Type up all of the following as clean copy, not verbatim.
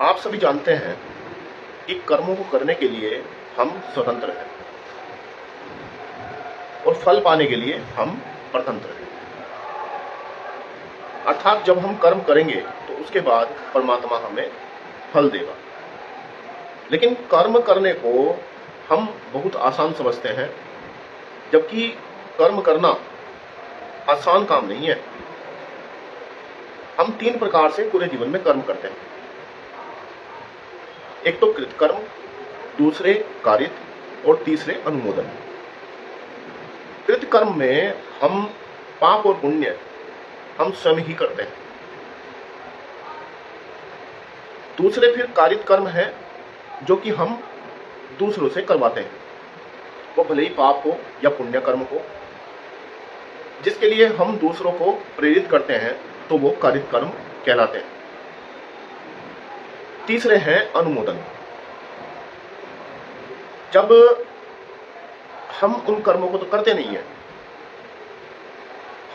आप सभी जानते हैं कि कर्मों को करने के लिए हम स्वतंत्र हैं और फल पाने के लिए हम परतंत्र हैं। अर्थात जब हम कर्म करेंगे तो उसके बाद परमात्मा हमें फल देगा। लेकिन कर्म करने को हम बहुत आसान समझते हैं, जबकि कर्म करना आसान काम नहीं है। हम 3 प्रकार से पूरे जीवन में कर्म करते हैं। एक तो कृत कर्म, दूसरे कारित और तीसरे अनुमोदन। कृत कर्म में हम पाप और पुण्य हम स्वयं ही करते हैं। दूसरे फिर कारित कर्म है जो कि हम दूसरों से करवाते हैं, वो भले ही पाप हो या पुण्य कर्म हो, जिसके लिए हम दूसरों को प्रेरित करते हैं तो वो कारित कर्म कहलाते हैं। तीसरे हैं अनुमोदन। जब हम उन कर्मों को तो करते नहीं है,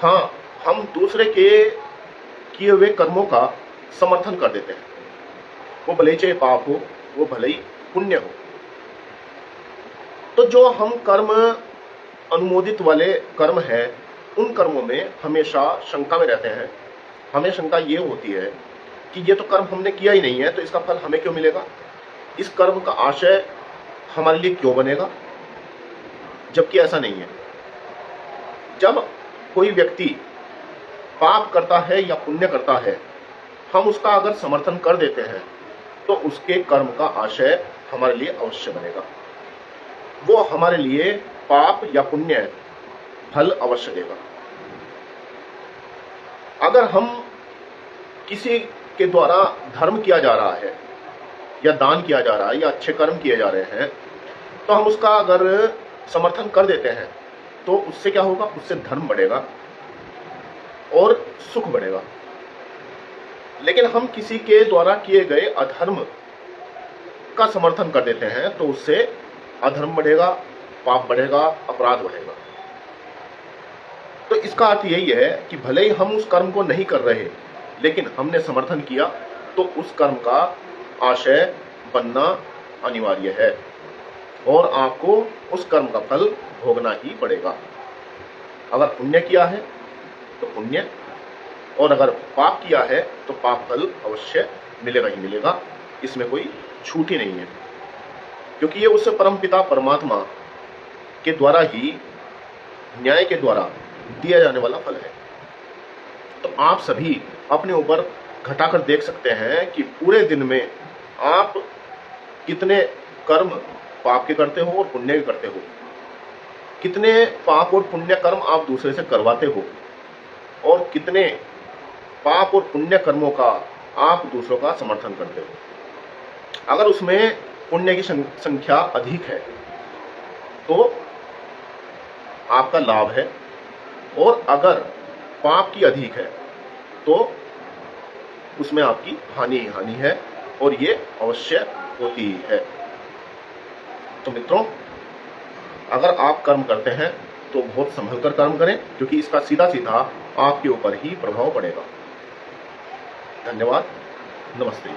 हाँ, हम दूसरे के किए हुए कर्मों का समर्थन कर देते हैं, वो भले ही चाहे पाप हो, वो भले ही पुण्य हो। तो जो हम कर्म अनुमोदित वाले कर्म है, उन कर्मों में हमेशा शंका में रहते हैं। हमें शंका ये होती है कि ये तो कर्म हमने किया ही नहीं है, तो इसका फल हमें क्यों मिलेगा, इस कर्म का आशय हमारे लिए क्यों बनेगा, जबकि ऐसा नहीं है। जब कोई व्यक्ति पाप करता है या पुण्य करता है, हम उसका अगर समर्थन कर देते हैं तो उसके कर्म का आशय हमारे लिए अवश्य बनेगा। वो हमारे लिए पाप या पुण्य फल अवश्य देगा। अगर हम किसी के द्वारा धर्म किया जा रहा है या दान किया जा रहा है या अच्छे कर्म किए जा रहे हैं, तो हम उसका अगर समर्थन कर देते हैं तो उससे क्या होगा, उससे धर्म बढ़ेगा और सुख बढ़ेगा। लेकिन हम किसी के द्वारा किए गए अधर्म का समर्थन कर देते हैं तो उससे अधर्म बढ़ेगा, पाप बढ़ेगा, अपराध बढ़ेगा। तो इसका अर्थ यही है कि भले ही हम उस कर्म को नहीं कर रहे, लेकिन हमने समर्थन किया तो उस कर्म का आशय बनना अनिवार्य है और आपको उस कर्म का फल भोगना ही पड़ेगा। अगर पुण्य किया है तो पुण्य, और अगर पाप किया है तो पाप फल अवश्य मिलेगा ही मिलेगा। इसमें कोई छूट ही नहीं है, क्योंकि ये उस परमपिता परमात्मा के द्वारा ही, न्याय के द्वारा दिया जाने वाला फल है। तो आप सभी अपने ऊपर घटाकर देख सकते हैं कि पूरे दिन में आप कितने कर्म पाप के करते हो और पुण्य के करते हो, कितने पाप और पुण्य कर्म आप दूसरे से करवाते हो और कितने पाप और पुण्य कर्मों का आप दूसरों का समर्थन करते हो। अगर उसमें पुण्य की संख्या अधिक है तो आपका लाभ है, और अगर पाप की अधिक है तो उसमें आपकी हानि ही हानि है, और ये अवश्य होती ही है। तो मित्रों, अगर आप कर्म करते हैं तो बहुत संभल कर कर्म करें, क्योंकि इसका सीधा सीधा आपके ऊपर ही प्रभाव पड़ेगा। धन्यवाद। नमस्ते।